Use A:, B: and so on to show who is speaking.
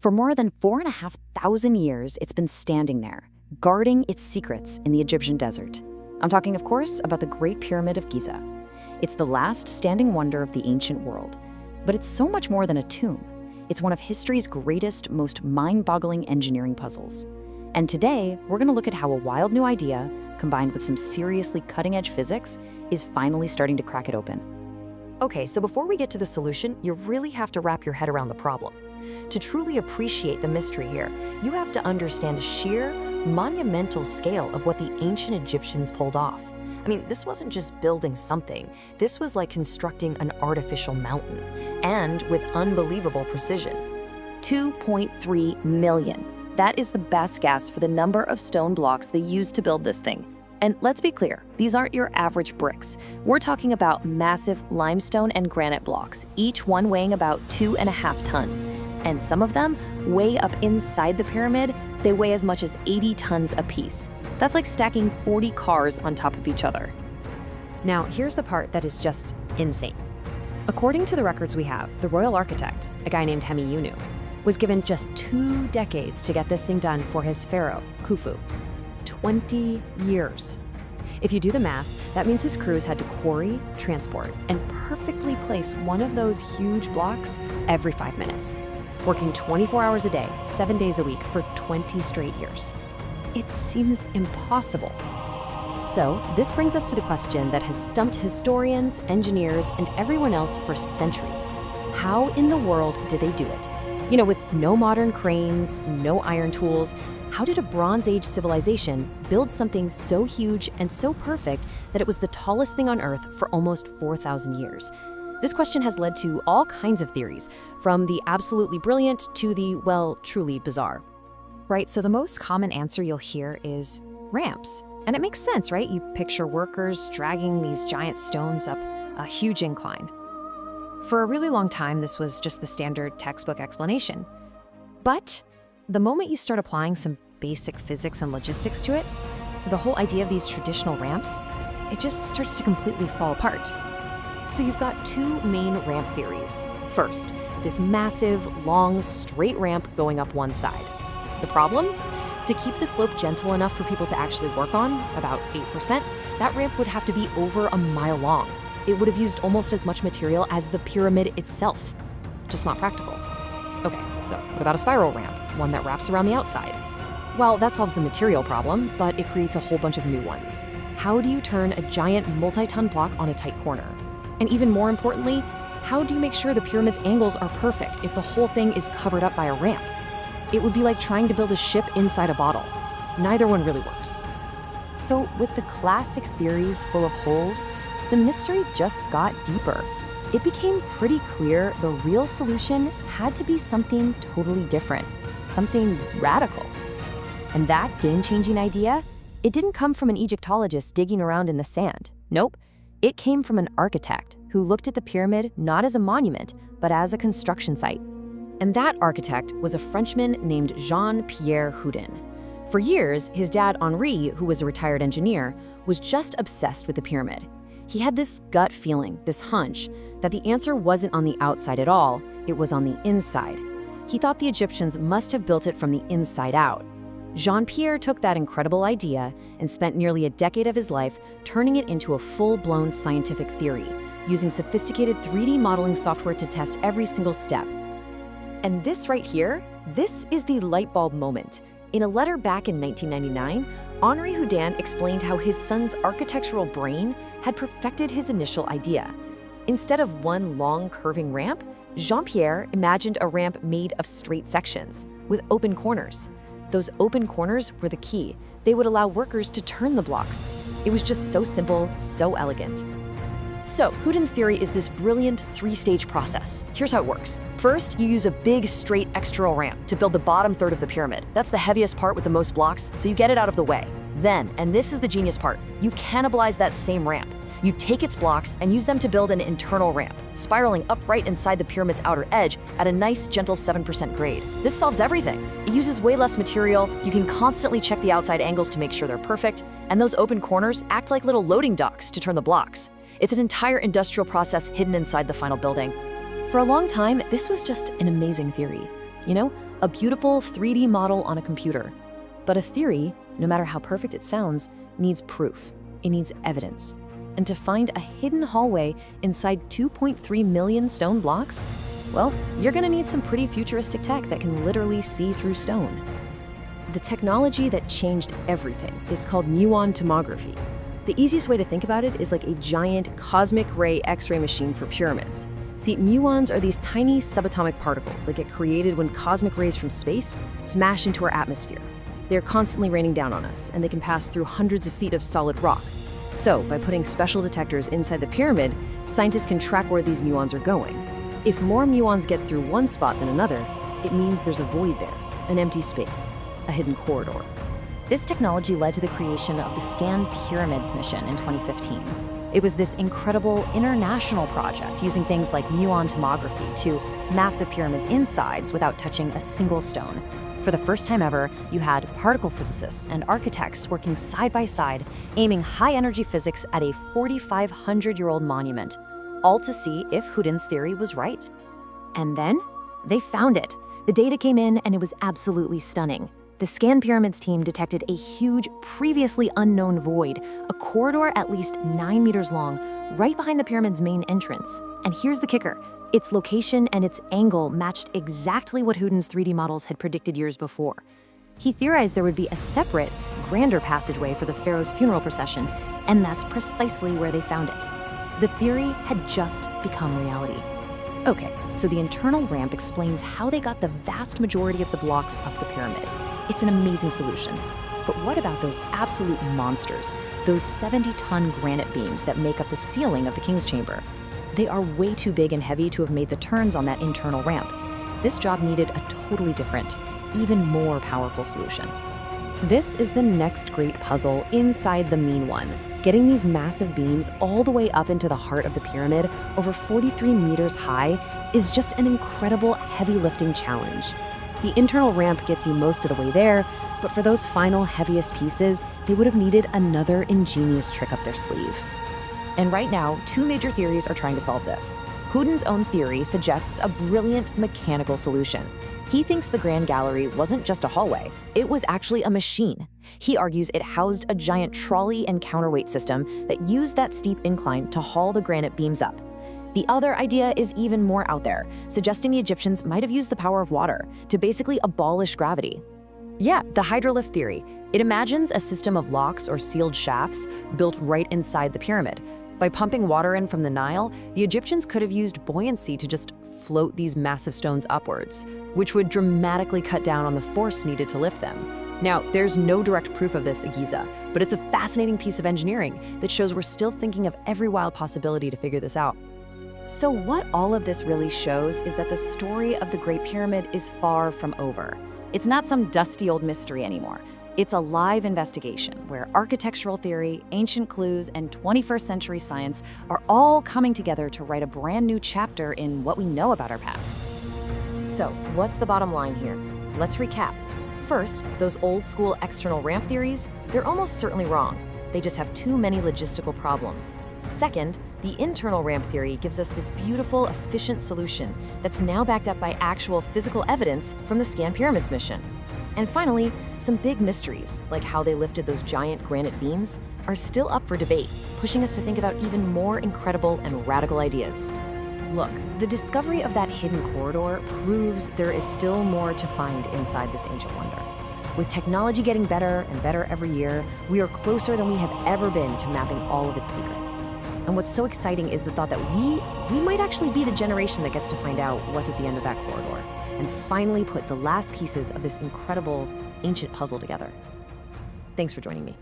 A: For more than 4,500 years, it's been standing there, guarding its secrets in the Egyptian desert. I'm talking, of course, about the Great Pyramid of Giza. It's the last standing wonder of the ancient world. But it's so much more than a tomb. It's one of history's greatest, most mind-boggling engineering puzzles. And today, we're going to look at how a wild new idea, combined with some seriously cutting-edge physics, is finally starting to crack it open.
B: Okay, so before we get to the solution, you really have to wrap your head around the problem. To truly appreciate the mystery here, you have to understand the sheer, monumental scale of what the ancient Egyptians pulled off. I mean, this wasn't just building something. This was like constructing an artificial mountain, and with unbelievable precision.
A: 2.3 million. That is the best guess for the number of stone blocks they used to build this thing. And let's be clear, these aren't your average bricks. We're talking about massive limestone and granite blocks, each one weighing about 2.5 tons. And some of them, way up inside the pyramid, they weigh as much as 80 tons apiece. That's like stacking 40 cars on top of each other.
B: Now, here's the part that is just insane. According to the records we have, the royal architect, a guy named Hemi, was given just 2 decades to get this thing done for his pharaoh, Khufu. 20 years. If you do the math, that means his crews had to quarry, transport, and perfectly place one of those huge blocks every 5 minutes, working 24 hours a day, 7 days a week for 20 straight years. It seems impossible. So, this brings us to the question that has stumped historians, engineers, and everyone else for centuries. How in the world did they do it? You know, with no modern cranes, no iron tools, how did a Bronze Age civilization build something so huge and so perfect that it was the tallest thing on Earth for almost 4,000 years? This question has led to all kinds of theories, from the absolutely brilliant to the, well, truly bizarre.
A: Right, so the most common answer you'll hear is ramps. And it makes sense, right? You picture workers dragging these giant stones up a huge incline. For a really long time, this was just the standard textbook explanation. But the moment you start applying some basic physics and logistics to it, the whole idea of these traditional ramps, it just starts to completely fall apart. So you've got 2 main ramp theories. First, this massive, long, straight ramp going up one side. The problem? To keep the slope gentle enough for people to actually work on, about 8%, that ramp would have to be over a mile long. It would have used almost as much material as the pyramid itself. Just not practical. Okay, so what about a spiral ramp, one that wraps around the outside? Well, that solves the material problem, but it creates a whole bunch of new ones. How do you turn a giant multi-ton block on a tight corner? And even more importantly, how do you make sure the pyramid's angles are perfect if the whole thing is covered up by a ramp? It would be like trying to build a ship inside a bottle. Neither one really works. So with the classic theories full of holes, the mystery just got deeper. It became pretty clear the real solution had to be something totally different, something radical. And that game-changing idea, it didn't come from an Egyptologist digging around in the sand. Nope, it came from an architect who looked at the pyramid not as a monument, but as a construction site. And that architect was a Frenchman named Jean-Pierre Houdin. For years, his dad Henri, who was a retired engineer, was just obsessed with the pyramid. He had this gut feeling, this hunch, that the answer wasn't on the outside at all, it was on the inside. He thought the Egyptians must have built it from the inside out. Jean-Pierre took that incredible idea and spent nearly a decade of his life turning it into a full-blown scientific theory, using sophisticated 3D modeling software to test every single step. And this right here, this is the light bulb moment. In a letter back in 1999, Henri Houdin explained how his son's architectural brain had perfected his initial idea. Instead of one long curving ramp, Jean-Pierre imagined a ramp made of straight sections, with open corners. Those open corners were the key. They would allow workers to turn the blocks. It was just so simple, so elegant. So, Houdin's theory is this brilliant 3-stage process. Here's how it works. First, you use a big, straight external ramp to build the bottom third of the pyramid. That's the heaviest part with the most blocks, so you get it out of the way. Then, and this is the genius part, you cannibalize that same ramp. You take its blocks and use them to build an internal ramp, spiraling upright inside the pyramid's outer edge at a nice, gentle 7% grade. This solves everything. It uses way less material, you can constantly check the outside angles to make sure they're perfect, and those open corners act like little loading docks to turn the blocks. It's an entire industrial process hidden inside the final building. For a long time, this was just an amazing theory. You know,
B: a beautiful 3D model on a computer. But a theory, no matter how perfect it sounds, needs proof. It needs evidence. And to find a hidden hallway inside 2.3 million stone blocks, well, you're gonna need some pretty futuristic tech that can literally see through stone. The technology that changed everything is called muon tomography. The easiest way to think about it is like a giant cosmic ray X-ray machine for pyramids. See, muons are these tiny subatomic particles that get created when cosmic rays from space smash into our atmosphere. They're constantly raining down on us, and they can pass through hundreds of feet of solid rock. So, by putting special detectors inside the pyramid, scientists can track where these muons are going. If more muons get through one spot than another, it means there's a void there, an empty space, a hidden corridor.
A: This technology led to the creation of the Scan Pyramids mission in 2015. It was this incredible international project using things like muon tomography to map the pyramid's insides without touching a single stone. For the first time ever, you had particle physicists and architects working side by side, aiming high-energy physics at a 4,500-year-old monument, all to see if Houdin's theory was right. And then, they found it. The data came in and it was absolutely stunning. The Scan Pyramids team detected a huge, previously unknown void, a corridor at least 9 meters long, right behind the pyramid's main entrance. And here's the kicker. Its location and its angle matched exactly what Houdin's 3D models had predicted years before. He theorized there would be a separate, grander passageway for the pharaoh's funeral procession, and that's precisely where they found it. The theory had just become reality. Okay, so the internal ramp explains how they got the vast majority of the blocks up the pyramid. It's an amazing solution. But what about those absolute monsters, those 70-ton granite beams that make up the ceiling of the king's chamber? They are way too big and heavy to have made the turns on that internal ramp. This job needed a totally different, even more powerful solution. This is the next great puzzle inside the mean one. Getting these massive beams all the way up into the heart of the pyramid, over 43 meters high, is just an incredible heavy lifting challenge. The internal ramp gets you most of the way there, but for those final heaviest pieces, they would have needed another ingenious trick up their sleeve. And right now, two major theories are trying to solve this. Houdin's own theory suggests a brilliant mechanical solution. He thinks the Grand Gallery wasn't just a hallway, it was actually a machine. He argues it housed a giant trolley and counterweight system that used that steep incline to haul the granite beams up. The other idea is even more out there, suggesting the Egyptians might have used the power of water to basically abolish gravity. Yeah, the hydrolift theory. It imagines a system of locks or sealed shafts built right inside the pyramid. By pumping water in from the Nile, the Egyptians could have used buoyancy to just float these massive stones upwards, which would dramatically cut down on the force needed to lift them. Now, there's no direct proof of this at Giza, but it's a fascinating piece of engineering that shows we're still thinking of every wild possibility to figure this out. So what all of this really shows is that the story of the Great Pyramid is far from over. It's not some dusty old mystery anymore. It's a live investigation where architectural theory, ancient clues, and 21st century science are all coming together to write a brand new chapter in what we know about our past.
B: So, what's the bottom line here? Let's recap. First, those old school external ramp theories, they're almost certainly wrong. They just have too many logistical problems. Second, the internal ramp theory gives us this beautiful, efficient solution that's now backed up by actual physical evidence from the Scan Pyramids mission. And finally, some big mysteries, like how they lifted those giant granite beams, are still up for debate, pushing us to think about even more incredible and radical ideas. Look, the discovery of that hidden corridor proves there is still more to find inside this ancient wonder. With technology getting better and better every year, we are closer than we have ever been to mapping all of its secrets. And what's so exciting is the thought that we might actually be the generation that gets to find out what's at the end of that corridor and finally put the last pieces of this incredible ancient puzzle together. Thanks for joining me.